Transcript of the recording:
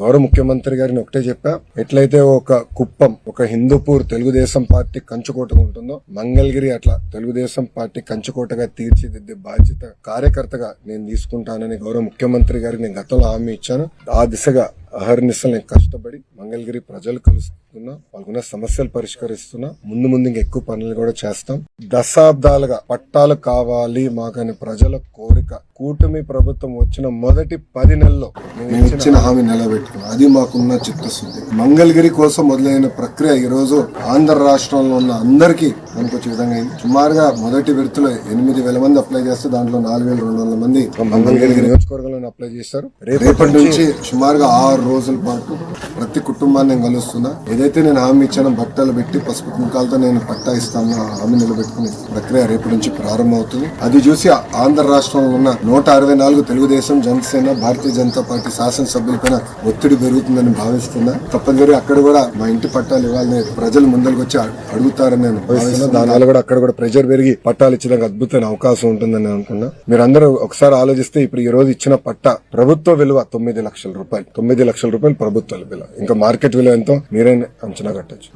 గౌరవ ముఖ్యమంత్రి గారిని ఒకటే చెప్పా, ఎట్లయితే ఒక కుప్పం, ఒక హిందూపూర్ తెలుగుదేశం పార్టీ కంచుకోటగా ఉంటుందో మంగళగిరి అట్లా తెలుగుదేశం పార్టీ కంచుకోటగా తీర్చిదిద్దే బాధ్యత కార్యకర్తగా నేను తీసుకుంటానని గౌరవ ముఖ్యమంత్రి గారికి నేను గతంలో హామీ ఇచ్చాను. ఆ దిశగా అహర్నిశలు నేను కష్టపడి మంగళగిరి ప్రజలు కలుస్తున్నా, వాళ్ళకున్న సమస్యలు పరిష్కరిస్తున్నా. ముందు ఇంకా ఎక్కువ పనులు కూడా చేస్తాం. దశాబ్దాలుగా పట్టాలు కావాలి మాకని ప్రజల కోరిక కూటమి ప్రభుత్వం వచ్చిన మొదటి 10 నెలల్లో మేము ఇచ్చిన హామీ నిలబెట్టుకున్నాం. అది మాకున్న చిత్తశుద్ధి. మంగళగిరి కోసం మొదలైన ప్రక్రియ ఈ రోజు ఆంధ్ర రాష్ట్రంలో ఉన్న అందరికీ మనకొచ్చే విధంగా అయింది. సుమారుగా మొదటి విడతలో 8,000 మంది అప్లై చేస్తే దాంట్లో 4,200 మంది మంగళగిరి నియోజకవర్గంలో అప్లై చేశారు. రేపటి నుంచి సుమారుగా 6 రోజుల పాటు ప్రతి కుటుంబాన్ని నేను కలుస్తున్నా. ఏదైతే నేను హామీ ఇచ్చానో బట్టలు పెట్టి పసుపు కుంకాలతో నేను పట్టా ఇస్తాను, హామీ నిలబెట్టుకునే ప్రక్రియ రేపటి నుంచి ప్రారంభమవుతుంది. అది చూసి ఆంధ్ర రాష్ట్రంలో ఉన్న 164 తెలుగుదేశం, జనసేన, భారతీయ జనతా పార్టీ శాసనసభ్యులపైన ఒత్తిడి పెరుగుతుందని భావిస్తున్నా. తప్పనిసరిగా అక్కడ కూడా మా ఇంటి పట్టాలు ఇవ్వాలని ప్రజలు ముందరికి వచ్చి అడుగుతారని నేను భావిస్తున్నా. దానివల్ల కూడా అక్కడ కూడా ప్రెజర్ పెరిగి పట్టాలు ఇచ్చడానికి అద్భుతమైన అవకాశం ఉంటుందని అనుకున్నా. మీరందరూ ఒకసారి ఆలోచిస్తే ఇప్పుడు ఈ రోజు ఇచ్చిన పట్టా ప్రభుత్వ విలువ 9 లక్షల రూపాయలు. 9 లక్షల రూపాయలు ప్రభుత్వ విలువ. ఇంకా మార్కెట్ విలువ ఎంతో మీరే అంచనా కట్టచ్చు.